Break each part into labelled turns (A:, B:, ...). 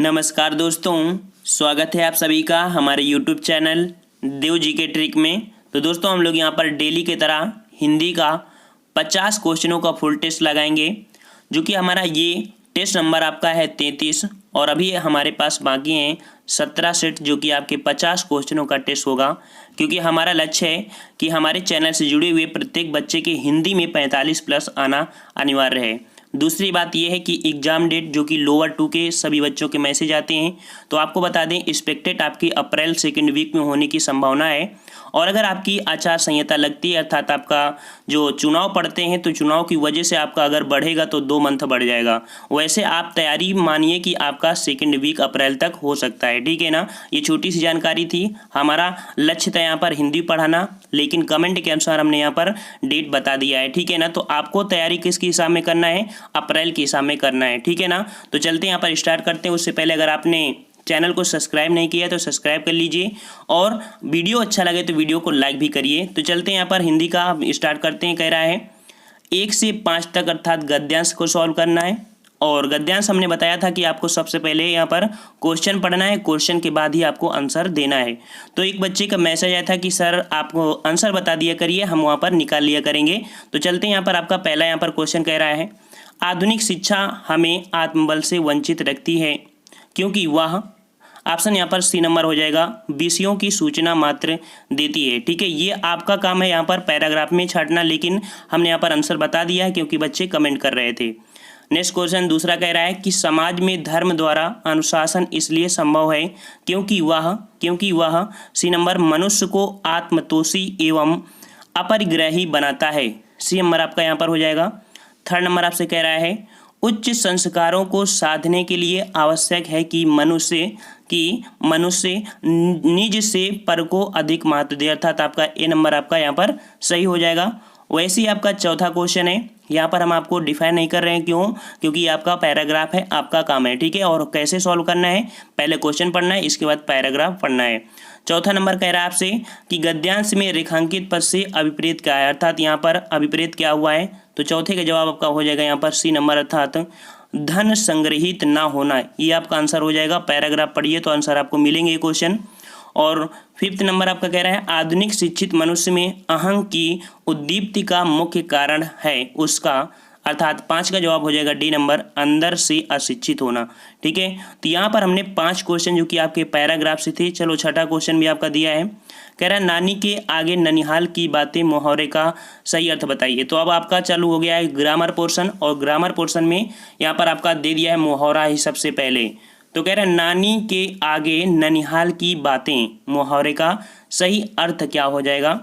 A: नमस्कार दोस्तों, स्वागत है आप सभी का हमारे YouTube चैनल देव जी के ट्रिक में। तो दोस्तों हम लोग यहाँ पर डेली की तरह हिंदी का 50 क्वेश्चनों का फुल टेस्ट लगाएंगे, जो कि हमारा ये टेस्ट नंबर आपका है 33 और अभी हमारे पास बाकी हैं 17 सेट, जो कि आपके 50 क्वेश्चनों का टेस्ट होगा। क्योंकि हमारा लक्ष्य है कि हमारे चैनल से जुड़े हुए प्रत्येक बच्चे के हिंदी में 45 प्लस आना अनिवार्य है। दूसरी बात यह है कि एग्ज़ाम डेट जो कि लोअर 2 के सभी बच्चों के मैसेज आते हैं, तो आपको बता दें एक्सपेक्टेड आपकी अप्रैल सेकेंड वीक में होने की संभावना है। और अगर आपकी आचार संहिता लगती है, अर्थात आपका जो चुनाव पड़ते हैं, तो चुनाव की वजह से आपका अगर बढ़ेगा तो 2 मंथ बढ़ जाएगा। वैसे आप तैयारी मानिए कि आपका सेकेंड वीक अप्रैल तक हो सकता है, ठीक है ना। ये छोटी सी जानकारी थी। हमारा लक्ष्य था यहाँ पर हिंदी पढ़ाना, लेकिन कमेंट के अनुसार हमने यहाँ पर डेट बता दिया है, ठीक है ना। तो आपको तैयारी किसके हिसाब में करना है? अप्रैल के हिसाब में करना है, ठीक है ना। तो चलते हैं यहाँ पर स्टार्ट करते हैं। उससे पहले अगर आपने चैनल को सब्सक्राइब नहीं किया तो सब्सक्राइब कर लीजिए, और वीडियो अच्छा लगे तो वीडियो को लाइक भी करिए। तो चलते हैं यहाँ पर हिंदी का स्टार्ट करते हैं। कह रहा है 1 से 5 तक अर्थात गद्यांश को सॉल्व करना है। और गद्यांश हमने बताया था कि आपको सबसे पहले यहाँ पर क्वेश्चन पढ़ना है, क्वेश्चन के बाद ही आपको आंसर देना है। तो एक बच्चे का मैसेज आया था कि सर आपको आंसर बता दिया करिए, हम वहाँ पर निकाल लिया करेंगे। तो चलते हैं यहाँ पर आपका पहला यहाँ पर क्वेश्चन कह रहा है आधुनिक शिक्षा हमें आत्मबल से वंचित रखती है, क्योंकि वह ऑप्शन यहाँ पर सी नंबर हो जाएगा, विषयों की सूचना मात्र देती है, ठीक है। ये आपका काम है यहाँ पर पैराग्राफ में छाटना, लेकिन हमने यहाँ पर आंसर बता दिया है क्योंकि बच्चे कमेंट कर रहे थे। नेक्स्ट क्वेश्चन दूसरा कह रहा है कि समाज में धर्म द्वारा अनुशासन इसलिए संभव है क्योंकि वह सी नंबर मनुष्य को आत्मतोषी एवं अपरिग्रही बनाता है। सी नंबर आपका यहाँ पर हो जाएगा। थर्ड नंबर आपसे कह रहा है उच्च संस्कारों को साधने के लिए आवश्यक है कि मनुष्य निज से पर को अधिक महत्व दे, अर्थात आपका ए नंबर आपका यहाँ पर सही हो जाएगा। वैसे ही आपका चौथा क्वेश्चन है, यहाँ पर हम आपको डिफाइन नहीं कर रहे हैं, क्यों? क्योंकि आपका पैराग्राफ है, आपका काम है, ठीक है। और कैसे सॉल्व करना है, पहले क्वेश्चन पढ़ना है, इसके बाद पैराग्राफ पढ़ना है। चौथा नंबर कह रहा है आपसे कि गद्यांश में रेखांकित पद से अभिप्रेत क्या है, अर्थात यहाँ पर अभिप्रेत क्या हुआ है। तो चौथे का जवाब आपका हो जाएगा यहाँ पर सी नंबर, अर्थात धन संग्रहित ना होना, ये आपका आंसर हो जाएगा। पैराग्राफ पढ़िए तो आंसर आपको मिलेंगे क्वेश्चन। और फिफ्थ नंबर आपका कह रहा है आधुनिक शिक्षित मनुष्य में अहं की उद्दीप्ति का मुख्य कारण है उसका, अर्थात 5 का जवाब हो जाएगा डी नंबर, अंदर से अशिक्षित होना, ठीक है। तो यहाँ पर हमने 5 क्वेश्चन जो कि आपके पैराग्राफ से थे। चलो छठा क्वेश्चन भी आपका दिया है, कह रहा है नानी के आगे ननिहाल की बातें मुहावरे का सही अर्थ बताइए। तो अब आपका चालू हो गया है ग्रामर पोर्शन, और ग्रामर पोर्शन में यहाँ पर आपका दे दिया है मुहावरा ही सबसे पहले। तो कह रहा है नानी के आगे ननिहाल की बातें मुहावरे का सही अर्थ क्या हो जाएगा।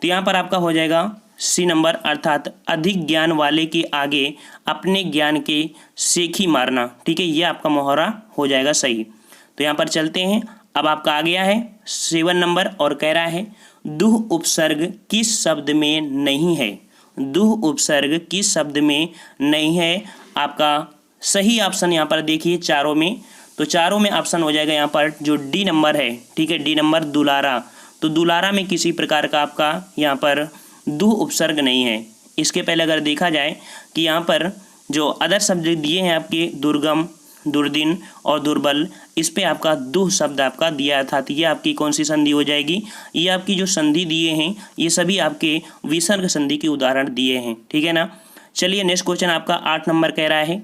A: तो यहाँ पर आपका हो जाएगा सी नंबर, अर्थात अधिक ज्ञान वाले के आगे अपने ज्ञान के सेखी मारना, ठीक है। ये आपका मुहावरा हो जाएगा सही। तो यहाँ पर चलते हैं, अब आपका आ गया है 7 नंबर, और कह रहा है दुह उपसर्ग किस शब्द में नहीं है। दुह उपसर्ग किस शब्द में नहीं है, आपका सही ऑप्शन यहाँ पर देखिए चारों में। तो चारों में ऑप्शन हो जाएगा यहाँ पर जो डी नंबर है, ठीक है, डी नंबर दुलारा। तो दुलारा में किसी प्रकार का आपका यहाँ पर दुह उपसर्ग नहीं है। इसके पहले अगर देखा जाए कि यहाँ पर जो अदर शब्द दिए हैं आपके दुर्गम, दुर्दिन और दुर्बल, इस पे आपका दुह शब्द आपका दिया था। तो ये आपकी कौन सी संधि हो जाएगी? ये आपकी जो संधि दिए हैं ये सभी आपके विसर्ग संधि के उदाहरण दिए हैं, ठीक है ना। चलिए नेक्स्ट क्वेश्चन आपका 8 नंबर कह रहा है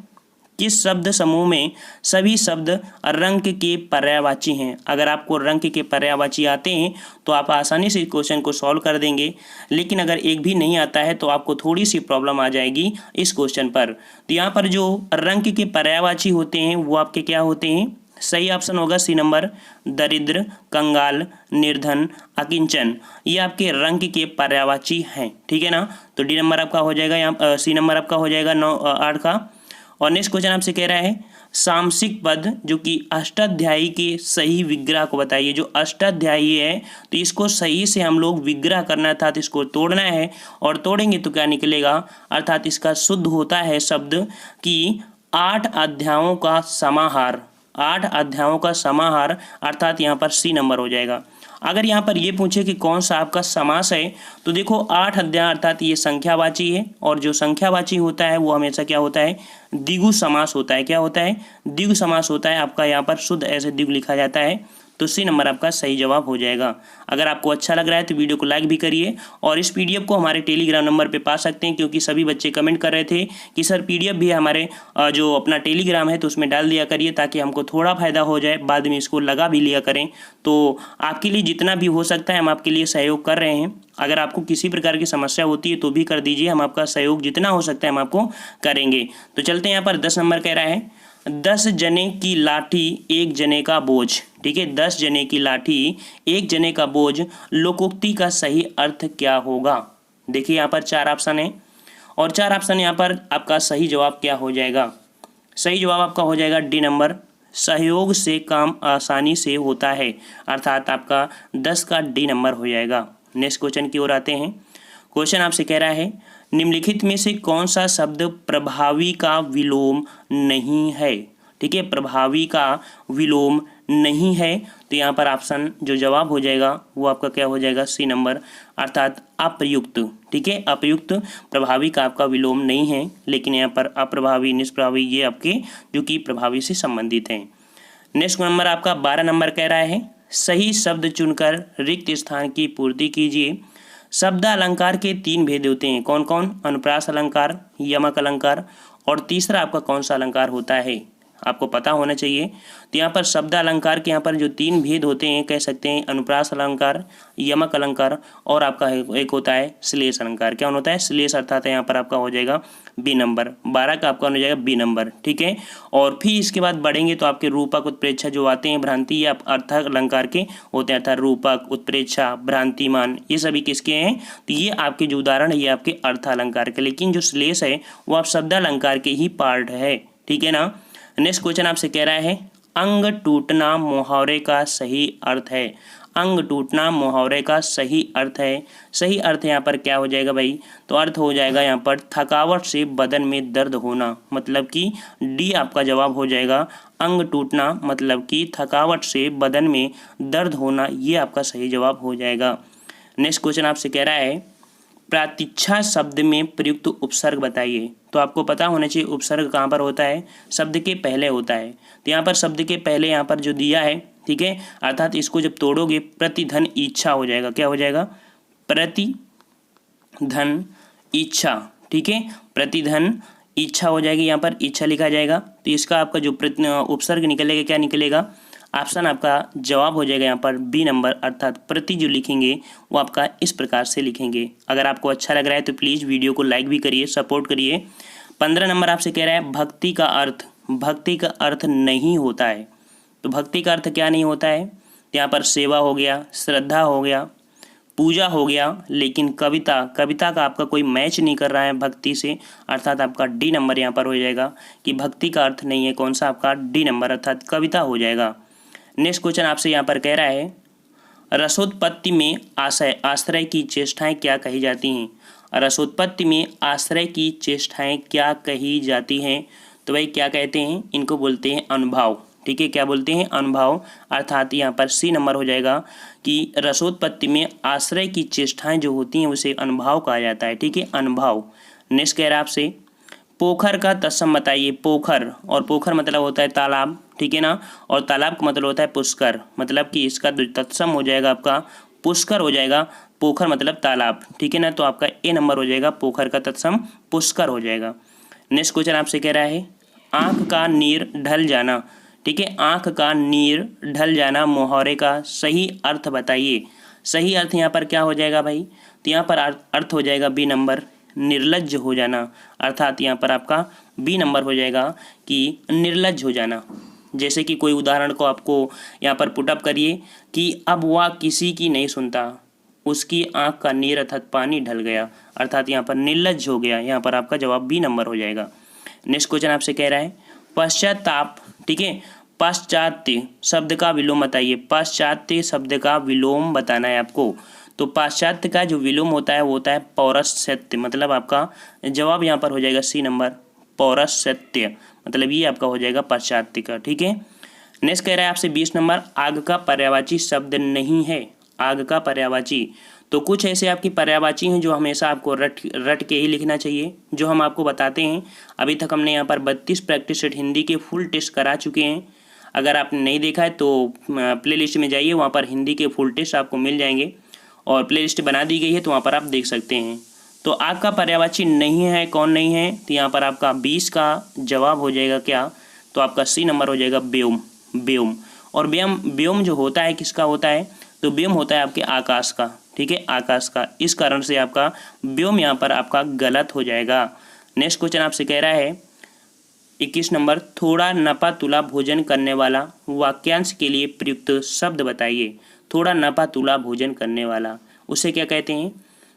A: किस शब्द समूह में सभी शब्द रंग के पर्यायवाची हैं। अगर आपको रंग के पर्यायवाची आते हैं तो आप आसानी से क्वेश्चन को सॉल्व कर देंगे, लेकिन अगर एक भी नहीं आता है तो आपको थोड़ी सी प्रॉब्लम आ जाएगी इस क्वेश्चन पर। तो यहाँ पर जो रंग के पर्यायवाची होते हैं वो आपके क्या होते हैं? सही ऑप्शन होगा सी नंबर, दरिद्र, कंगाल, निर्धन, अकिंचन, ये आपके रंग के पर्यायवाची हैं, ठीक है ना। तो डी नंबर आपका हो जाएगा, यहाँ सी नंबर आपका हो जाएगा 8 का। और नेक्स्ट क्वेश्चन आपसे कह रहा है सामसिक पद जो कि अष्टाध्यायी के सही विग्रह को बताइए। जो अष्टाध्यायी है तो इसको सही से हम लोग विग्रह करना था, तो इसको तोड़ना है, और तोड़ेंगे तो क्या निकलेगा, अर्थात इसका शुद्ध होता है शब्द कि 8 अध्यायों का समाहार। 8 अध्यायों का समाहार, अर्थात यहाँ पर सी नंबर हो जाएगा। अगर यहाँ पर ये पूछे कि कौन सा आपका समास है, तो देखो 8 अध्याय अर्थात ये संख्यावाची है, और जो संख्यावाची होता है वो हमेशा क्या होता है, द्विगु समास होता है। क्या होता है, द्विगु समास होता है। आपका यहाँ पर शुद्ध ऐसे द्विगु लिखा जाता है, तो सी नंबर आपका सही जवाब हो जाएगा। अगर आपको अच्छा लग रहा है तो वीडियो को लाइक भी करिए, और इस पीडीएफ को हमारे टेलीग्राम नंबर पे पा सकते हैं, क्योंकि सभी बच्चे कमेंट कर रहे थे कि सर पीडीएफ भी हमारे जो अपना टेलीग्राम है तो उसमें डाल दिया करिए, ताकि हमको थोड़ा फायदा हो जाए, बाद में इसको लगा भी लिया करें। तो आपके लिए जितना भी हो सकता है हम आपके लिए सहयोग कर रहे हैं। अगर आपको किसी प्रकार की समस्या होती है तो भी कर दीजिए, हम आपका सहयोग जितना हो सकता है हम आपको करेंगे। तो चलते हैं, यहाँ पर 10 नंबर कह रहा है 10 जने की लाठी 1 जने का बोझ। ठीक है, 10 जने की लाठी 1 जने का बोझ, लोकोक्ति का सही अर्थ क्या होगा। देखिए यहाँ पर 4 ऑप्शन है, और 4 ऑप्शन यहाँ पर आपका सही जवाब क्या हो जाएगा। सही जवाब आपका हो जाएगा डी नंबर, सहयोग से काम आसानी से होता है, अर्थात आपका 10 का डी नंबर हो जाएगा। नेक्स्ट क्वेश्चन की ओर आते हैं। क्वेश्चन आपसे कह रहा है निम्नलिखित में से कौन सा शब्द प्रभावी का विलोम नहीं है। ठीक है, प्रभावी का विलोम नहीं है, तो यहाँ पर ऑप्शन जो जवाब हो जाएगा वो आपका क्या हो जाएगा, सी नंबर, अर्थात अप्रयुक्त। ठीक है, अप्रयुक्त प्रभावी का आपका विलोम नहीं है, लेकिन यहाँ पर अप्रभावी निष्प्रभावी ये आपके जो कि प्रभावी से संबंधित हैं। नेक्स्ट नंबर आपका 12 नंबर कह रहा है सही शब्द चुनकर रिक्त स्थान की पूर्ति कीजिए। शब्द अलंकार के 3 भेद होते हैं, कौन कौन, अनुप्रास अलंकार, यमक अलंकार, और तीसरा आपका कौन सा अलंकार होता है, आपको पता होना चाहिए। तो यहाँ पर शब्द अलंकार के यहाँ पर जो 3 भेद होते हैं, कह सकते हैं अनुप्रास अलंकार, यमक अलंकार, और आपका एक होता है श्लेष अलंकार। क्या होता है, श्लेष, अर्थात यहाँ पर आपका हो जाएगा बी नंबर। 12 का आपका हो जाएगा बी नंबर। ठीक है, और फिर इसके बाद बढ़ेंगे तो आपके रूपक उत्प्रेक्षा जो आते हैं, भ्रांति, ये अर्थ अलंकार के होते हैं, अर्थात रूपक, उत्प्रेक्षा, भ्रांतिमान, ये सभी किसके हैं, तो ये आपके जो उदाहरण है ये आपके अर्थ अलंकार के, लेकिन जो श्लेष है वो आप शब्द अलंकार के ही पार्ट है। ठीक है ना। नेक्स्ट क्वेश्चन आपसे कह रहा है अंग टूटना मुहावरे का सही अर्थ है। अंग टूटना मुहावरे का सही अर्थ है। सही अर्थ यहाँ पर क्या हो जाएगा भाई, तो अर्थ हो जाएगा यहाँ पर थकावट से बदन में दर्द होना, मतलब कि डी आपका जवाब हो जाएगा। अंग टूटना मतलब कि थकावट से बदन में दर्द होना, ये आपका सही जवाब हो जाएगा। नेक्स्ट क्वेश्चन आपसे कह रहा है प्रतीक्षा शब्द में प्रयुक्त उपसर्ग बताइए। तो आपको पता होना चाहिए उपसर्ग कहाँ पर होता है, शब्द के पहले होता है। तो यहाँ पर शब्द के पहले यहाँ पर जो दिया है, ठीक है, अर्थात इसको जब तोड़ोगे प्रतिधन इच्छा हो जाएगा। क्या हो जाएगा, प्रतिधन इच्छा। ठीक है, प्रतिधन इच्छा हो जाएगी, यहाँ पर इच्छा लिखा जाएगा। तो इसका आपका जो उपसर्ग निकलेगा, क्या निकलेगा, ऑप्शन आपका जवाब हो जाएगा यहाँ पर बी नंबर, अर्थात प्रति जो लिखेंगे वो आपका इस प्रकार से लिखेंगे। अगर आपको अच्छा लग रहा है तो प्लीज़ वीडियो को लाइक भी करिए, सपोर्ट करिए। 15 नंबर आपसे कह रहा है भक्ति का अर्थ, भक्ति का अर्थ नहीं होता है। तो भक्ति का अर्थ क्या नहीं होता है, यहाँ पर सेवा हो गया, श्रद्धा हो गया, पूजा हो गया, लेकिन कविता, कविता का आपका कोई मैच नहीं कर रहा है भक्ति से, अर्थात आपका डी नंबर यहाँ पर हो जाएगा कि भक्ति का अर्थ नहीं है, कौन सा आपका डी नंबर, अर्थात कविता हो जाएगा। नेक्स्ट क्वेश्चन आपसे यहाँ पर कह रहा है रसोत्पत्ति में आश्रय की चेष्टाएं क्या कही जाती हैं। रसोत्पत्ति में आश्रय की चेष्टाएं क्या कही जाती हैं, तो भाई क्या कहते हैं, इनको बोलते हैं अनुभाव। ठीक है, क्या बोलते हैं, अनुभाव, अर्थात यहाँ पर सी नंबर हो जाएगा कि रसोत्पत्ति में आश्रय की चेष्टाएं जो होती हैं उसे अनुभाव कहा जाता है। ठीक है, अनुभाव। नेक्स्ट कह रहा है आपसे पोखर का तत्सम बताइए। पोखर, और पोखर मतलब होता है तालाब, ठीक है ना, और तालाब का मतलब होता है पुष्कर, मतलब कि इसका तत्सम हो जाएगा आपका पुष्कर हो जाएगा। पोखर मतलब तालाब, ठीक है ना, तो आपका ए नंबर हो जाएगा, पोखर का तत्सम पुष्कर हो जाएगा। नेक्स्ट क्वेश्चन आपसे कह रहा है आँख का नीर ढल जाना। ठीक है, आँख का नीर ढल जाना मुहावरे का सही अर्थ बताइए। सही अर्थ यहाँ पर क्या हो जाएगा भाई, तो यहाँ पर अर्थ हो जाएगा बी नंबर, निर्लज्ज हो जाना, अर्थात यहाँ पर आपका बी नंबर हो जाएगा कि निर्लज्ज हो जाना। जैसे कि कोई उदाहरण को आपको यहाँ पर पुटअप करिए कि अब वह किसी की नहीं सुनता, उसकी आँख का नीर अर्थात पानी ढल गया, अर्थात यहाँ पर निर्लज्ज हो गया, यहाँ पर आपका जवाब बी नंबर हो जाएगा। नेक्स्ट क्वेश्चन आपसे कह रहा है पश्चाताप। ठीक है, पाश्चात्य शब्द का विलोम बताइए। पाश्चात्य शब्द का विलोम बताना है आपको। तो पाश्चात्य का जो विलोम होता है वो होता है पौरस्त्य, मतलब आपका जवाब यहाँ पर हो जाएगा सी नंबर, पौरस्त्य, मतलब ये आपका हो जाएगा पाश्चात्य का। ठीक है, नेक्स्ट कह रहा है आपसे 20 नंबर आग का पर्यायवाची शब्द नहीं है। आग का पर्यायवाची। तो कुछ ऐसे आपकी पर्यायवाची हैं जो हमेशा आपको रट के ही लिखना चाहिए, जो हम आपको बताते हैं। अभी तक हमने यहाँ पर 32 प्रैक्टिस सेट हिंदी के फुल टेस्ट करा चुके हैं। अगर आपने नहीं देखा है तो प्लेलिस्ट में जाइए, वहाँ पर हिंदी के फुल टेस्ट आपको मिल जाएंगे और प्लेलिस्ट बना दी गई है, तो वहाँ पर आप देख सकते हैं। तो आग का पर्यायवाची नहीं है, कौन नहीं है, तो यहाँ पर आपका 20 का जवाब हो जाएगा क्या, तो आपका सी नंबर हो जाएगा व्योम। व्योम और व्योम जो होता है किसका होता है, तो व्योम होता है आपके आकाश का, ठीक है, आकाश का। इस कारण से आपका व्योम यहाँ पर आपका गलत हो जाएगा। नेक्स्ट क्वेश्चन आपसे कह रहा है 21 नंबर, थोड़ा नपा तुला भोजन करने वाला वाक्यांश के लिए प्रयुक्त शब्द बताइए। थोड़ा नपा तुला भोजन करने वाला, उसे क्या कहते हैं,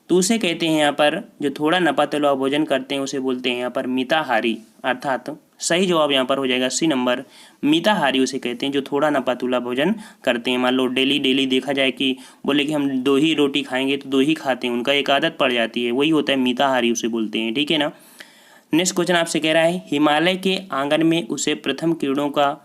A: तो उसे कहते हैं यहाँ पर जो थोड़ा नपा तुला भोजन करते हैं उसे बोलते हैं यहाँ पर मिताहारी। अर्थात सही जवाब यहाँ पर हो जाएगा सी नंबर, मिताहारी उसे कहते हैं जो थोड़ा नपा तुला भोजन करते हैं। मान लो डेली डेली देखा जाए कि बोले कि हम 2 ही रोटी खाएंगे तो 2 ही खाते हैं, उनका एक आदत पड़ जाती है, वही होता है मिताहारी उसे बोलते हैं, ठीक है ना। नेक्स्ट क्वेश्चन आपसे कह रहा है हिमालय के आंगन में उसे प्रथम किरणों का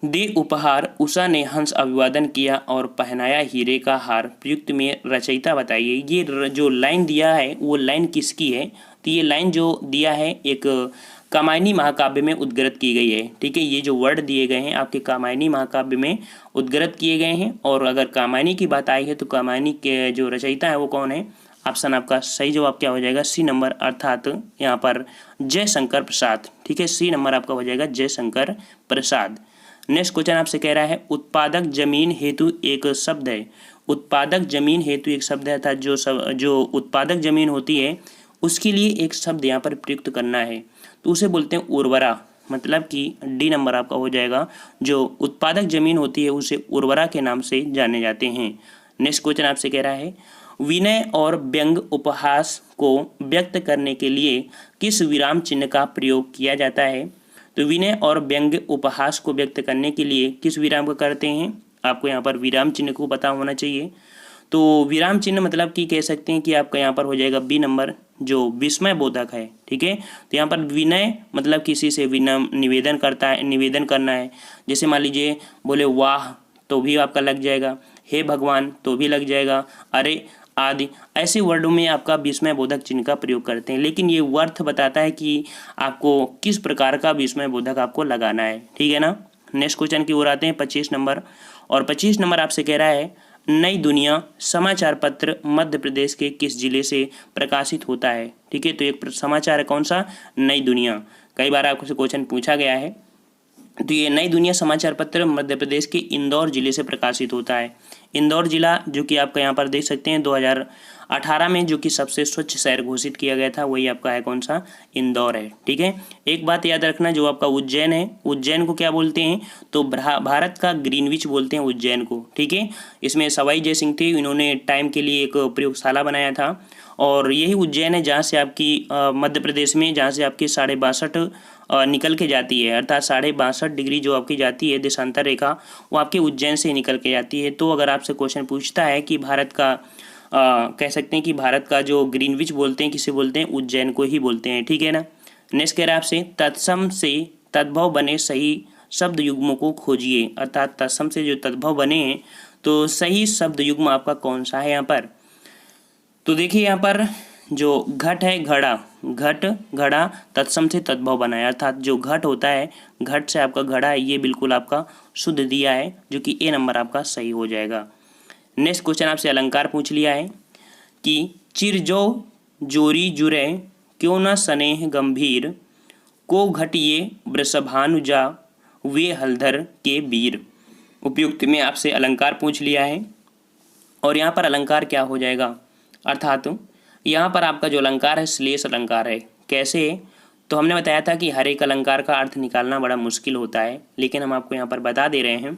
A: दे उपहार, उषा ने हंस अभिवादन किया और पहनाया हीरे का हार, प्रयुक्त में रचयिता बताइए। ये जो लाइन दिया है वो लाइन किसकी है, तो ये लाइन जो दिया है एक कामायनी महाकाव्य में उद्गृत की गई है, ठीक है। ये जो वर्ड दिए गए हैं आपके कामायनी महाकाव्य में उद्गृत किए गए हैं। और अगर कामायनी की बात आई है तो कामायनी के जो रचयिता है वो कौन है, ऑप्शन आपका सही जवाब क्या हो जाएगा, सी नंबर, अर्थात यहाँ पर जयशंकर प्रसाद, ठीक है, सी नंबर आपका हो जाएगा जयशंकर प्रसाद। नेक्स्ट क्वेश्चन आपसे कह रहा है उत्पादक जमीन हेतु एक शब्द है। उत्पादक जमीन हेतु एक शब्द है, अर्थात जो उत्पादक जमीन होती है उसके लिए एक शब्द यहाँ पर प्रयुक्त करना है, तो उसे बोलते हैं उर्वरा। मतलब कि डी नंबर आपका हो जाएगा, जो उत्पादक जमीन होती है उसे उर्वरा के नाम से जाने जाते हैं। नेक्स्ट क्वेश्चन आपसे कह रहा है विनय और व्यंग उपहास को व्यक्त करने के लिए किस विराम चिन्ह का प्रयोग किया जाता है। तो विनय और व्यंग उपहास को व्यक्त करने के लिए किस विराम का करते हैं, आपको यहाँ पर विराम चिन्ह को पता होना चाहिए। तो विराम चिन्ह मतलब कि कह सकते हैं कि आपका यहाँ पर हो जाएगा बी नंबर, जो विस्मय बोधक है, ठीक है। तो यहाँ पर विनय मतलब किसी से निवेदन करना है, जैसे मान लीजिए बोले वाह तो भी आपका लग जाएगा, हे भगवान तो भी लग जाएगा, अरे आदि ऐसे वर्डों में आपका विस्मय बोधक चिन्ह का प्रयोग करते हैं। लेकिन ये अर्थ बताता है कि आपको किस प्रकार का विस्मय बोधक आपको लगाना है, ठीक है ना। नेक्स्ट क्वेश्चन की ओर आते हैं 25 नंबर, और 25 नंबर आपसे कह रहा है नई दुनिया समाचार पत्र मध्य प्रदेश के किस जिले से प्रकाशित होता है, ठीक है। तो एक समाचार है कौन सा, नई दुनिया, कई बार आपसे क्वेश्चन पूछा गया है। तो ये नई दुनिया समाचार पत्र मध्य प्रदेश के इंदौर जिले से प्रकाशित होता है। इंदौर जिला जो कि आपका यहाँ पर देख सकते हैं 2018 में जो कि सबसे स्वच्छ शहर घोषित किया गया था, वही आपका है कौन सा, इंदौर है, ठीक है। एक बात याद रखना, जो आपका उज्जैन है, उज्जैन को क्या बोलते हैं, तो भारत का ग्रीनविच बोलते हैं उज्जैन को, ठीक है। इसमें सवाई जय सिंह थे, इन्होंने टाइम के लिए एक प्रयोगशाला बनाया था, और यही उज्जैन है जहाँ से आपकी मध्य प्रदेश में जहाँ से आपकी 62.5 निकल के जाती है, अर्थात 62.5 डिग्री जो आपकी जाती है देशांतर रेखा, वो आपके उज्जैन से निकल के जाती है। तो अगर आपसे क्वेश्चन पूछता है कि भारत का कह सकते हैं कि भारत का जो ग्रीनविच बोलते हैं किसे बोलते हैं, उज्जैन को ही बोलते हैं, ठीक है ना। नेक्स्ट कह रहा है आपसे तत्सम से तद्भव बने सही शब्द युग्मों को खोजिए, अर्थात तत्सम से जो तद्भव बने हैं तो सही शब्द युग्म आपका कौन सा है यहाँ पर। तो देखिए यहाँ पर जो घट है, घट घड़ा तत्सम से तद्भव बना है, अर्थात जो घट होता है घट से आपका घड़ा है, ये बिल्कुल आपका शुद्ध दिया है, जो कि ए नंबर आपका सही हो जाएगा। नेक्स्ट क्वेश्चन आपसे अलंकार पूछ लिया है कि चिरजो जोरी जुरे क्यों न स्नेह गंभीर, को घटिए वृषभानुजा वे हलधर के वीर। उपयुक्त में आपसे अलंकार पूछ लिया है, और यहाँ पर अलंकार क्या हो जाएगा, अर्थात यहाँ पर आपका जो अलंकार है श्लेष अलंकार है। कैसे, तो हमने बताया था कि हर एक अलंकार का अर्थ निकालना बड़ा मुश्किल होता है, लेकिन हम आपको यहाँ पर बता दे रहे हैं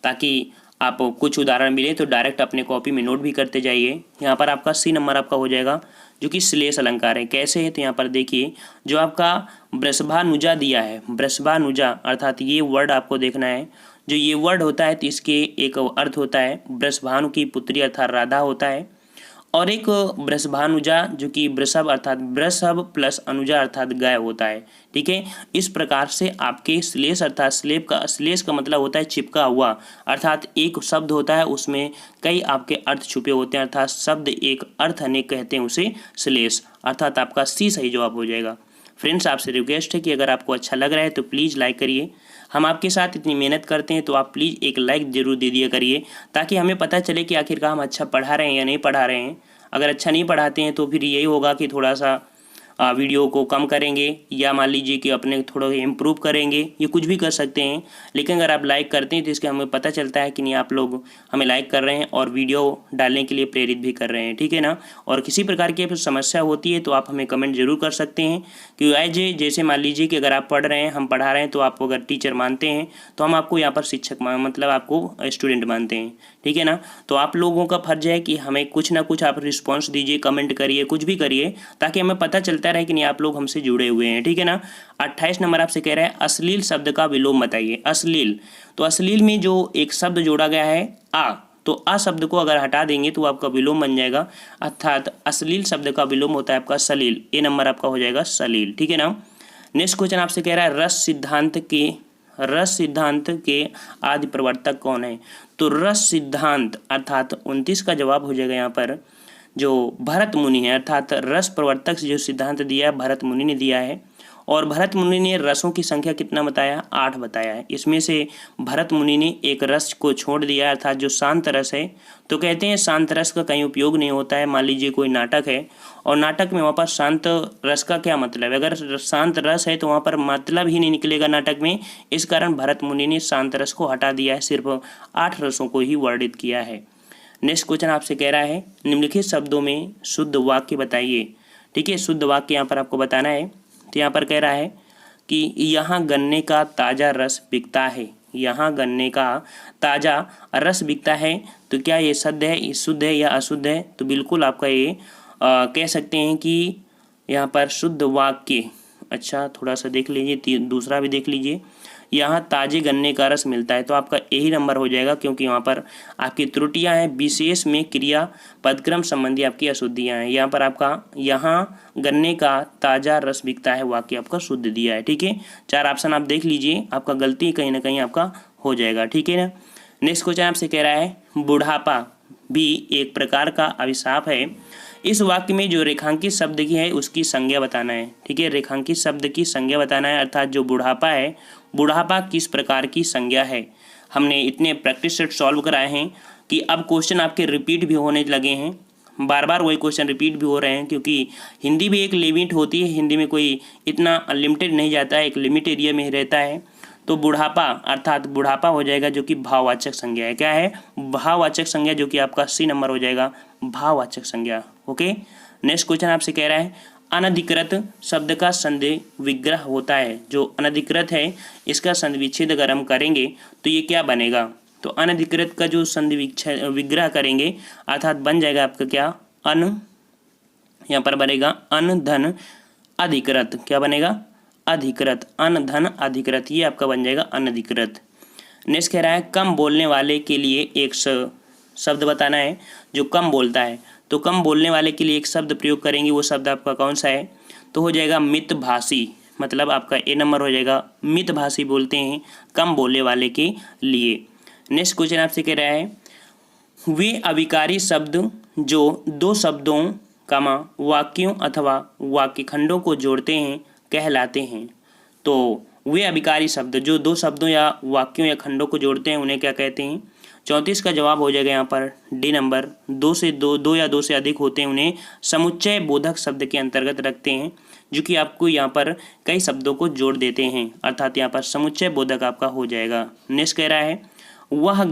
A: ताकि आप कुछ उदाहरण मिले तो डायरेक्ट अपने कॉपी में नोट भी करते जाइए। यहाँ पर आपका सी नंबर आपका हो जाएगा, जो कि श्लेष अलंकार है। कैसे है, तो यहाँ पर देखिए जो आपका वृषभानुजा दिया है, वृषभानुजा अर्थात ये वर्ड आपको देखना है, जो ये वर्ड होता है तो इसके एक अर्थ होता है वृषभानु की पुत्री अर्थात राधा होता है, और एक वृषभानुजा जो कि वृषभ अर्थात वृषभ प्लस अनुजा अर्थात गाय होता है। ठीक है, इस प्रकार से आपके श्लेष अर्थात श्लेष का मतलब होता है चिपका हुआ, अर्थात एक शब्द होता है उसमें कई आपके अर्थ छुपे होते हैं, अर्थात शब्द एक अर्थ अनेक कहते हैं उसे श्लेष, अर्थात आपका सी सही जवाब हो जाएगा। फ्रेंड्स, आपसे रिक्वेस्ट है कि अगर आपको अच्छा लग रहा है तो प्लीज़ लाइक करिए। हम आपके साथ इतनी मेहनत करते हैं तो आप प्लीज़ एक लाइक जरूर दे दिया करिए, ताकि हमें पता चले कि आखिरकार हम अच्छा पढ़ा रहे हैं या नहीं पढ़ा रहे हैं। अगर अच्छा नहीं पढ़ाते हैं तो फिर यही होगा कि थोड़ा सा वीडियो को कम करेंगे, या मान लीजिए कि अपने थोड़ा इम्प्रूव करेंगे, ये कुछ भी कर सकते हैं। लेकिन अगर आप लाइक करते हैं तो इसके हमें पता चलता है कि नहीं आप लोग हमें लाइक कर रहे हैं और वीडियो डालने के लिए प्रेरित भी कर रहे हैं। ठीक है ना। और किसी प्रकार की समस्या होती है तो आप हमें कमेंट जरूर कर सकते हैं कि जैसे मान लीजिए कि अगर आप पढ़ रहे हैं, हम पढ़ा रहे हैं, तो आप अगर टीचर मानते हैं तो हम आपको यहाँ पर शिक्षक मतलब आपको स्टूडेंट मानते हैं। ठीक है ना। तो आप लोगों का फर्ज है कि हमें कुछ ना कुछ आप रिस्पॉन्स दीजिए, कमेंट करिए, कुछ भी करिए, ताकि हमें पता चलता रहे कि नहीं आप लोग हमसे जुड़े हुए हैं। ठीक है ना। 28 नंबर आपसे कह रहा है अश्लील शब्द का विलोम बताइए। अश्लील, तो अश्लील में जो एक शब्द जोड़ा गया है आ, तो आ शब्द को अगर हटा देंगे तो आपका विलोम बन जाएगा, अर्थात अश्लील शब्द का विलोम होता है आपका सलील। ए नंबर आपका हो जाएगा सलील। ठीक है ना। नेक्स्ट क्वेश्चन आपसे कह रहा है रस सिद्धांत के आदि प्रवर्तक कौन है। तो रस सिद्धांत अर्थात 29 का जवाब हो जाएगा यहाँ पर जो भरत मुनि है, अर्थात रस प्रवर्तक से जो सिद्धांत दिया है भरत मुनि ने दिया है। और भरत मुनि ने रसों की संख्या कितना बताया, 8 बताया है। इसमें से भरत मुनि ने एक रस को छोड़ दिया, अर्थात जो शांत रस है। तो कहते हैं शांत रस का कहीं उपयोग नहीं होता है। मान लीजिए कोई नाटक है और नाटक में वहाँ पर शांत रस का क्या मतलब है, अगर शांत रस है तो वहाँ पर मतलब ही नहीं निकलेगा नाटक में। इस कारण भरत मुनि ने शांत रस को हटा दिया है, सिर्फ 8 रसों को ही वर्णित किया है। नेक्स्ट क्वेश्चन आपसे कह रहा है निम्नलिखित शब्दों में शुद्ध वाक्य बताइए। ठीक है, शुद्ध वाक्य यहाँ पर आपको बताना है। तो यहाँ पर कह रहा है कि यहाँ गन्ने का ताज़ा रस बिकता है। यहाँ गन्ने का ताज़ा रस बिकता है, तो क्या ये शुद्ध है या अशुद्ध है। तो बिल्कुल आपका ये कह सकते हैं कि यहाँ पर शुद्ध वाक्य, अच्छा थोड़ा सा देख लीजिए, दूसरा भी देख लीजिए, यहाँ ताजे गन्ने का रस मिलता है, तो आपका यही नंबर हो जाएगा, क्योंकि यहाँ पर आपकी त्रुटियाँ हैं, विशेष में क्रिया पदक्रम संबंधी आपकी अशुद्धियाँ हैं। यहाँ पर आपका यहाँ गन्ने का ताज़ा रस बिकता है वाक्य आपका शुद्ध दिया है। ठीक है, 4 ऑप्शन आप देख लीजिए, आपका गलती कहीं ना कहीं आपका हो जाएगा। ठीक है ना। नेक्स्ट क्वेश्चन आपसे कह रहा है बुढ़ापा भी एक प्रकार का अभिशाप है। इस वाक्य में जो रेखांकित शब्द की है उसकी संज्ञा बताना है। ठीक है, रेखांकित शब्द की संज्ञा बताना है, अर्थात जो बुढ़ापा है, बुढ़ापा किस प्रकार की संज्ञा है। हमने इतने प्रैक्टिस सेट सॉल्व कराए हैं कि अब क्वेश्चन आपके रिपीट भी होने लगे हैं, बार बार वही क्वेश्चन रिपीट भी हो रहे हैं, क्योंकि हिंदी भी एक लिमिट होती है, हिंदी में कोई इतना अनलिमिटेड नहीं जाता है, एक लिमिट एरिया में ही रहता है। तो बुढ़ापा अर्थात बुढ़ापा हो जाएगा जो कि भाववाचक संज्ञा है। क्या है, भाववाचक संज्ञा, जो कि आपका सी नंबर हो जाएगा, भाववाचक संज्ञा। ओके। नेक्स्ट क्वेश्चन आपसे कह रहा है अनधिकृत शब्द का संधि विग्रह होता है। जो अनधिकृत है इसका संधि विच्छेद अगर हम करेंगे तो ये क्या बनेगा। तो अनधिकृत का जो संधि विग्रह करेंगे अर्थात बन जाएगा आपका क्या, यहाँ पर बनेगा अन धन अधिकृत। क्या बनेगा, अधिकृत, अन धन अधिकृत, ये आपका बन जाएगा अनधिकृत। नेक्स्ट कह रहा है कम बोलने वाले के लिए एक शब्द बताना है जो कम बोलता है। तो कम बोलने वाले के लिए एक शब्द प्रयोग करेंगे, वो शब्द आपका कौन सा है। तो हो जाएगा मितभाषी, मतलब आपका ए नंबर हो जाएगा, मितभाषी बोलते हैं कम बोलने वाले के लिए। नेक्स्ट क्वेश्चन आपसे कह रहा है वे अविकारी शब्द जो 2 शब्दों कामा वाक्यों अथवा वाक्य खंडों को जोड़ते हैं कहलाते हैं। तो वे अविकारी शब्द जो 2 शब्दों या वाक्यों या खंडों को जोड़ते हैं उन्हें क्या कहते हैं। 34 का जवाब हो जाएगा यहाँ पर डी नंबर। 2 या 2 से अधिक होते हैं उन्हें समुच्चय बोधक शब्द के अंतर्गत रखते हैं, जो कि आपको यहाँ पर कई शब्दों को जोड़ देते हैं, अर्थात यहाँ पर समुच्चय बोधक आपका हो जाएगा। नेक्स्ट कह रहा है वह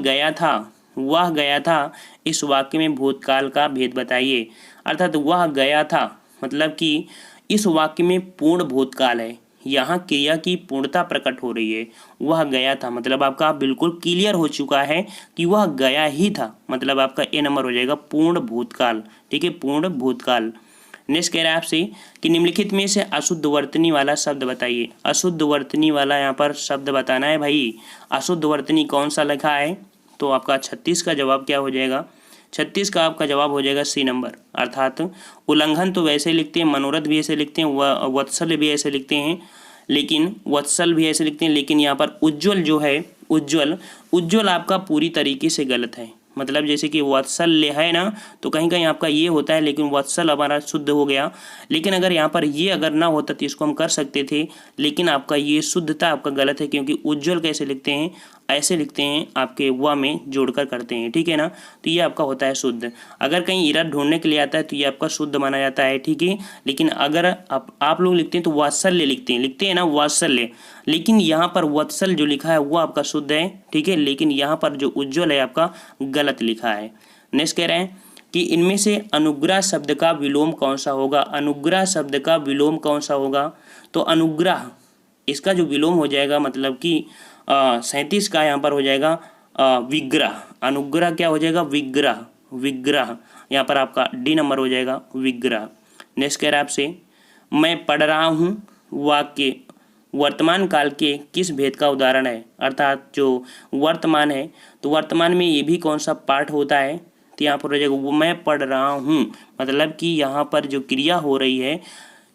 A: गया था इस वाक्य में भूतकाल का भेद बताइए। अर्थात वह गया था मतलब कि इस वाक्य में पूर्ण भूतकाल है, यहाँ क्रिया की पूर्णता प्रकट हो रही है। वह गया था मतलब आपका बिल्कुल क्लियर हो चुका है कि वह गया ही था, मतलब आपका ए नंबर हो जाएगा पूर्ण भूतकाल। ठीक है, पूर्ण भूतकाल। नेक्स्ट कह रहा है आपसे कि निम्नलिखित में से अशुद्ध वर्तनी वाला शब्द बताइए। अशुद्ध वर्तनी वाला यहाँ पर शब्द बताना है भाई। अशुद्ध वर्तनी कौन सा लिखा है। तो आपका 36 का जवाब क्या हो जाएगा, 36 का आपका जवाब हो जाएगा सी नंबर। अर्थात उल्लंघन तो वैसे लिखते हैं, मनोरथ भी ऐसे लिखते हैं, वत्सल भी ऐसे लिखते हैं, लेकिन वत्सल भी ऐसे लिखते हैं, लेकिन यहाँ पर उज्ज्वल जो है, उज्ज्वल आपका पूरी तरीके से गलत है। मतलब जैसे कि वत्सल्य है ना, तो कहीं कहीं आपका ये होता है, लेकिन वत्सल हमारा शुद्ध हो गया। लेकिन अगर यहाँ पर ये अगर ना होता तो इसको हम कर सकते थे, लेकिन आपका ये शुद्धता आपका गलत है, क्योंकि उज्ज्वल कैसे लिखते हैं, ऐसे लिखते हैं, आपके व में जोड़कर करते हैं, ठीक है ना। तो ये आपका होता है शुद्ध। अगर कहीं इरर ढूंढने के लिए आता है तो ये आपका शुद्ध माना जाता है, ठीक है। लेकिन अगर आप लोग लिखते हैं तो वात्सल्य लिखते हैं ना, वात्सल्य, लेकिन यहाँ पर वत्सल जो लिखा है वो आपका शुद्ध है, ठीक है। लेकिन यहाँ पर जो उज्ज्वल है आपका गलत लिखा है। नेक्स्ट कह रहे हैं कि इनमें से अनुग्रह शब्द का विलोम कौन सा होगा। अनुग्रह शब्द का विलोम कौन सा होगा, तो अनुग्रह इसका जो विलोम हो जाएगा, मतलब कि 37 का यहाँ पर हो जाएगा विग्रह। अनुग्रह क्या हो जाएगा, विग्रह। यहाँ पर आपका डी नंबर हो जाएगा विग्रह। नेक्स्ट कह रहा है आपसे, मैं पढ़ रहा हूँ वाक्य वर्तमान काल के किस भेद का उदाहरण है। अर्थात जो वर्तमान है, तो वर्तमान में ये भी कौन सा पार्ट होता है, तो यहाँ पर हो जाएगा वो मैं पढ़ रहा हूँ। मतलब कि यहाँ पर जो क्रिया हो रही है,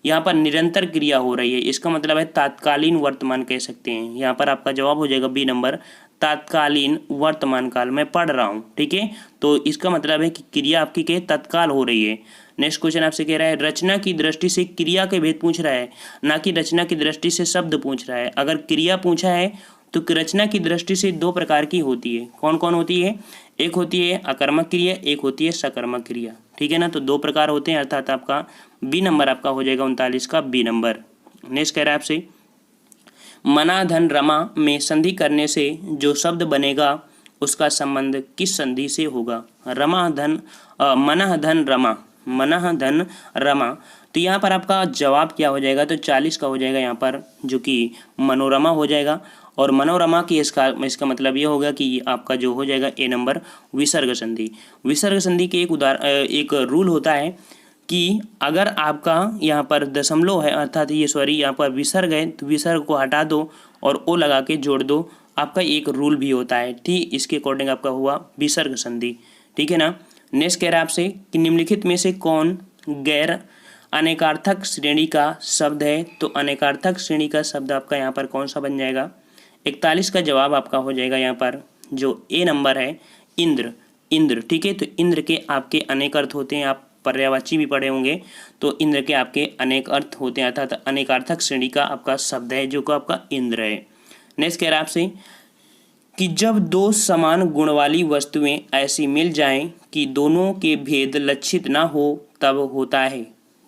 A: यहाँ पर निरंतर क्रिया हो रही है, इसका मतलब है तात्कालीन वर्तमान कह सकते हैं। यहाँ पर आपका जवाब हो जाएगा बी नंबर, तात्कालीन वर्तमान काल, मैं पढ़ रहा हूँ, ठीक है। तो इसका मतलब है कि क्रिया आपकी क्या तत्काल हो रही है। नेक्स्ट क्वेश्चन आपसे कह रहा है, रचना की दृष्टि से क्रिया के भेद पूछ रहा है, ना कि रचना की दृष्टि से शब्द पूछ रहा है। अगर क्रिया पूछा है तो रचना की दृष्टि से दो प्रकार की होती है। कौन कौन होती है, एक होती है अकर्मक क्रिया, एक होती है सकर्मक क्रिया, ठीक है ना। तो दो प्रकार होते हैं, अर्थात आपका बी नंबर आपका हो जाएगा 39 का बी नंबर। नेक्स्ट कह रहा है आपसे, मना धन रमा में संधि करने से जो शब्द बनेगा उसका संबंध किस संधि से होगा। रमा धन मना धन रमा, मना धन रमा, तो यहाँ पर आपका जवाब क्या हो जाएगा, तो 40 का हो जाएगा यहाँ पर, जो कि मनोरमा हो जाएगा। और मनोरमा की इसका मतलब ये होगा कि आपका जो हो जाएगा ए नंबर विसर्ग संधि। विसर्ग संधि के एक रूल होता है कि अगर आपका यहाँ पर दशमलव है, अर्थात ये यहाँ पर विसर्ग है, तो विसर्ग को हटा दो और ओ लगा के जोड़ दो, आपका एक रूल भी होता है, ठीक। इसके अकॉर्डिंग आपका हुआ विसर्ग संधि, ठीक है ना। नेक्स्ट कह रहा है आपसे कि निम्नलिखित में से कौन गैर अनेकार्थक श्रेणी का शब्द है। तो अनेकार्थक श्रेणी का शब्द आपका यहाँ पर कौन सा बन जाएगा, 41 का जवाब आपका हो जाएगा यहाँ पर जो ए नंबर है इंद्र, ठीक है। तो इंद्र के आपके अनेक अर्थ होते हैं, आप पर्यायवाची भी पढ़े होंगे, तो इंद्र के आपके अनेक अर्थ होते हैं, अर्थात अनेकार्थक श्रेणी का आपका शब्द है जो कि आपका इंद्र है। नेक्स्ट कह रहा है आपसे कि जब दो समान गुण वाली वस्तुएं ऐसी मिल जाएं कि दोनों के भेद लक्षित ना हो तब होता है,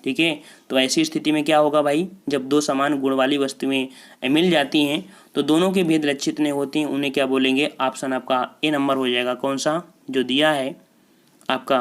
A: ठीक है। तो ऐसी स्थिति में क्या होगा भाई, जब दो समान गुण वाली वस्तुएं मिल जाती हैं तो दोनों के भेद लक्षित नहीं होती हैं, उन्हें क्या बोलेंगे। ऑप्शन आपका ए नंबर हो जाएगा, कौन सा जो दिया है आपका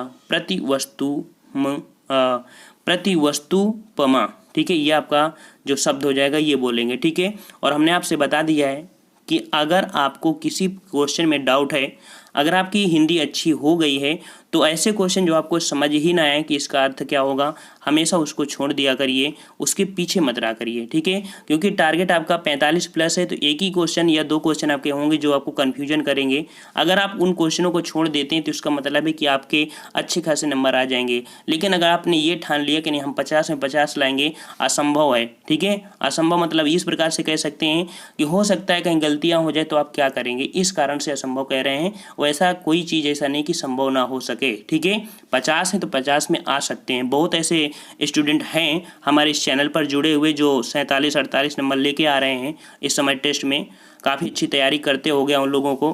A: प्रतिवस्तुपमा, ठीक है। ये आपका जो शब्द हो जाएगा ये बोलेंगे, ठीक है। और हमने आपसे बता दिया है कि अगर आपको किसी क्वेश्चन में डाउट है, अगर आपकी हिंदी अच्छी हो गई है, तो ऐसे क्वेश्चन जो आपको समझ ही ना आए कि इसका अर्थ क्या होगा, हमेशा उसको छोड़ दिया करिए, उसके पीछे मत रहा करिए, ठीक है। क्योंकि टारगेट आपका 45 प्लस है, तो एक ही क्वेश्चन या दो क्वेश्चन आपके होंगे जो आपको कन्फ्यूजन करेंगे। अगर आप उन क्वेश्चनों को छोड़ देते हैं तो इसका मतलब है कि आपके अच्छे खासे नंबर आ जाएंगे। लेकिन अगर आपने ये ठान लिया कि नहीं हम 50 में 50 लाएंगे, असंभव है, ठीक है। असंभव मतलब इस प्रकार से कह सकते हैं कि हो सकता है कहीं गलतियाँ हो जाए, तो आप क्या करेंगे, इस कारण से असंभव कह रहे हैं। वैसा कोई चीज़ ऐसा नहीं कि संभव ना हो सके, ठीक है। 50 है तो 50 में आ सकते हैं। बहुत ऐसे स्टूडेंट हैं हमारे इस चैनल पर जुड़े हुए जो 47-48 नंबर लेके आ रहे हैं इस समय टेस्ट में, काफ़ी अच्छी तैयारी करते हो गया उन लोगों को।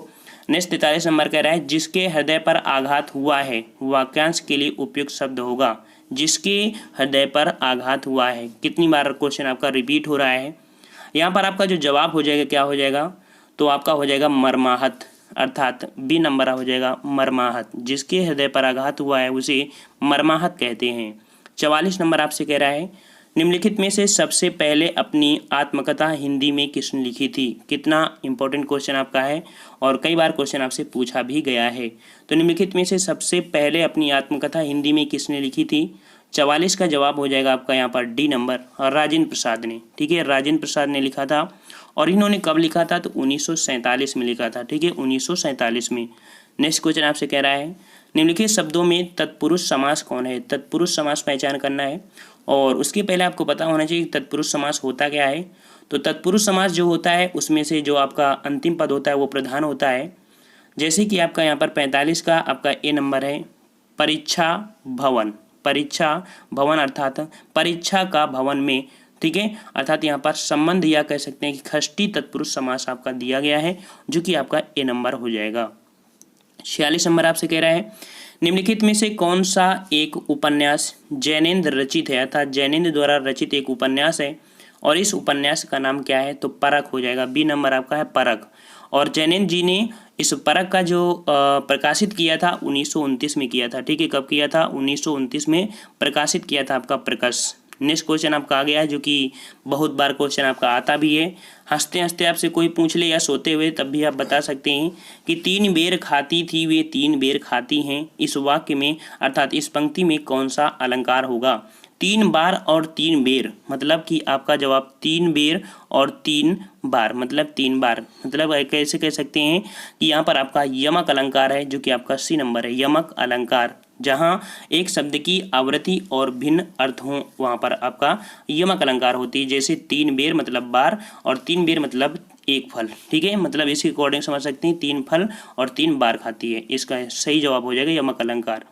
A: नेक्स्ट 43 नंबर कह रहा है, जिसके हृदय पर आघात हुआ है वाक्यांश के लिए उपयुक्त शब्द होगा। जिसके हृदय पर आघात हुआ है, कितनी बार क्वेश्चन आपका रिपीट हो रहा है। यहाँ पर आपका जो जवाब हो जाएगा क्या हो जाएगा, तो आपका हो जाएगा मर्माहत, अर्थात बी नंबर हो जाएगा मर्माहत। जिसके हृदय पर आघात हुआ है उसे मर्माहत कहते हैं। 44 नंबर आपसे कह रहा है, निम्नलिखित में से सबसे पहले अपनी आत्मकथा हिंदी में किसने लिखी थी। कितना इंपॉर्टेंट क्वेश्चन आपका है और कई बार क्वेश्चन आपसे पूछा भी गया है। तो निम्नलिखित में से सबसे पहले अपनी आत्मकथा हिंदी में किसने लिखी थी। 44 का जवाब हो जाएगा आपका यहाँ पर डी नंबर, राजेंद्र प्रसाद ने, ठीक है। राजेंद्र प्रसाद ने लिखा था। और इन्होंने कब लिखा था, तो 1947 में लिखा था, ठीक है, 1947 में। नेक्स्ट क्वेश्चन आपसे कह रहा है, निम्नलिखित शब्दों में तत्पुरुष समास कौन है? तत्पुरुष समास पहचान करना है और उसके पहले आपको पता होना चाहिए कि तत्पुरुष समास होता क्या है। तो तत्पुरुष समास जो होता है उसमें से जो आपका अंतिम पद होता है वो प्रधान होता है। जैसे कि आपका यहाँ पर 45 का आपका ए नंबर है, परीक्षा भवन। परीक्षा भवन अर्थात परीक्षा का भवन में, ठीक है, अर्थात यहाँ पर संबंध या कह सकते हैं कि षष्ठी तत्पुरुष समास आपका दिया गया है, जो कि आपका ए नंबर हो जाएगा। 46 नंबर आपसे कह रहा है निम्नलिखित में से कौन सा एक उपन्यास जैनेन्द्र रचित है, अर्थात जैनेन्द्र द्वारा रचित एक उपन्यास है और इस उपन्यास का नाम क्या है? तो परख हो जाएगा। बी नंबर आपका है परख। और जैनेन्द्र जी ने इस परख का जो प्रकाशित किया था 1929 में किया था, ठीक है। कब किया था? 1929 में प्रकाशित किया था आपका प्रकाश। नेक्स्ट क्वेश्चन आपका आ गया है, जो कि बहुत बार क्वेश्चन आपका आता भी है। हंसते हंसते आपसे कोई पूछ ले या सोते हुए, तब भी आप बता सकते हैं कि 3 बेर खाती थी वे 3 बेर खाती हैं। इस वाक्य में अर्थात इस पंक्ति में कौन सा अलंकार होगा? 3 बार और 3 बेर, मतलब कि आपका जवाब 3 बेर और 3 बार, मतलब 3 बार, मतलब कैसे कह सकते हैं कि यहाँ पर आपका यमक अलंकार है, जो कि आपका सी नंबर है, यमक अलंकार। जहाँ एक शब्द की आवृत्ति और भिन्न अर्थ हों वहाँ पर आपका यमक अलंकार होती है। जैसे 3 बेर मतलब बार और 3 बेर मतलब एक फल, ठीक है। मतलब इसके अकॉर्डिंग समझ सकते हैं 3 फल और 3 बार खाती है। इसका सही जवाब हो जाएगा यमक अलंकार।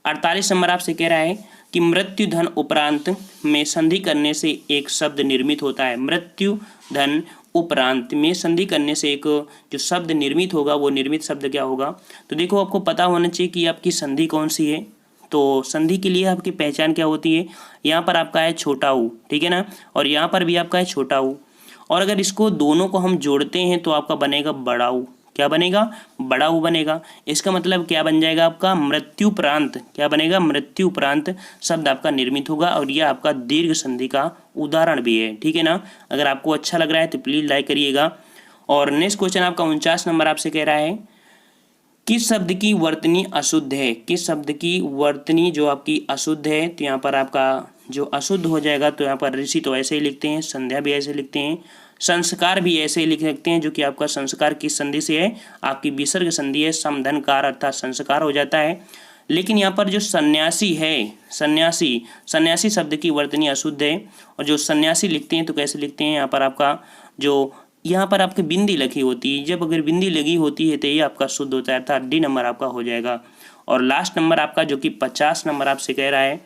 A: 48 नंबर आपसे कह रहा है कि मृत्यु धन उपरांत में संधि करने से एक शब्द निर्मित होता है। मृत्यु धन उपरांत में संधि करने से एक जो शब्द निर्मित होगा वो निर्मित शब्द क्या होगा? तो देखो, आपको पता होना चाहिए कि आपकी संधि कौन सी है। तो संधि के लिए आपकी पहचान क्या होती है? यहाँ पर आपका है छोटा ऊ, ठीक है ना, और यहाँ पर भी आपका है छोटा ऊ, और अगर इसको दोनों को हम जोड़ते हैं तो आपका बनेगा बड़ा ऊ। क्या बनेगा? बड़ा ऊ बनेगा। इसका मतलब क्या बन जाएगा आपका? मृत्युपरांत। क्या बनेगा? मृत्युपरांत शब्द आपका निर्मित होगा और यह आपका दीर्घ संधि का उदाहरण भी है, ठीक है ना। अगर आपको अच्छा लग रहा है तो प्लीज़ लाइक करिएगा। और नेक्स्ट क्वेश्चन आपका 49 नंबर आपसे कह रहा है किस शब्द की वर्तनी अशुद्ध है? किस शब्द की वर्तनी जो आपकी अशुद्ध है? तो यहाँ पर आपका जो अशुद्ध हो जाएगा, तो यहाँ पर ऋषि तो ऐसे ही लिखते हैं, संध्या भी ऐसे लिखते हैं, संस्कार भी ऐसे ही लिख सकते हैं, जो कि आपका संस्कार किस संधि से है? आपकी विसर्ग संधि है, समधनकार अर्थात संस्कार हो जाता है। लेकिन यहाँ पर जो सन्यासी है, सन्यासी शब्द की वर्तनी अशुद्ध है। और जो सन्यासी लिखते हैं तो कैसे लिखते हैं? यहाँ पर आपका जो यहाँ पर आपकी बिंदी लगी होती है, जब अगर बिंदी लगी होती है तो ये आपका शुद्ध होता है, अर्थात डी नंबर आपका हो जाएगा। और लास्ट नंबर आपका जो कि 50 नंबर आपसे कह रहा है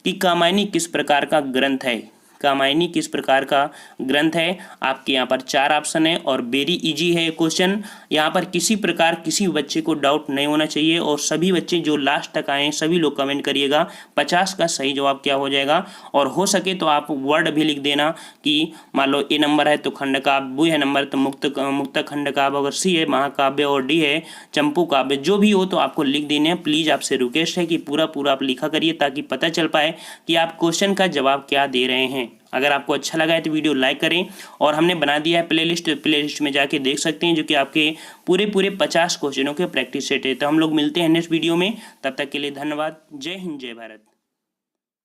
A: कि कामायनी किस प्रकार का ग्रंथ है? कामायनी किस प्रकार का ग्रंथ है? आपके यहाँ पर 4 ऑप्शन है और वेरी इजी है क्वेश्चन। यहाँ पर किसी प्रकार किसी बच्चे को डाउट नहीं होना चाहिए और सभी बच्चे जो लास्ट तक आए सभी लोग कमेंट करिएगा 50 का सही जवाब क्या हो जाएगा। और हो सके तो आप वर्ड भी लिख देना कि मान लो ए नंबर है तो खंड काव्य, बी है नंबर तो मुक्त खंड काव्य, अगर सी है महाकाव्य और डी है चंपू काव्य, जो भी हो तो आपको लिख देने हैं। प्लीज़ आपसे रिक्वेस्ट है कि पूरा आप लिखा करिए ताकि पता चल पाए कि आप क्वेश्चन का जवाब क्या दे रहे हैं। अगर आपको अच्छा लगा है तो वीडियो लाइक करें और हमने बना दिया है प्लेलिस्ट में जाके देख सकते हैं, जो कि आपके पूरे 50 क्वेश्चनों के प्रैक्टिस सेट है। तो हम लोग मिलते हैं नेक्स्ट वीडियो में, तब तक के लिए धन्यवाद। जय हिंद, जय भारत।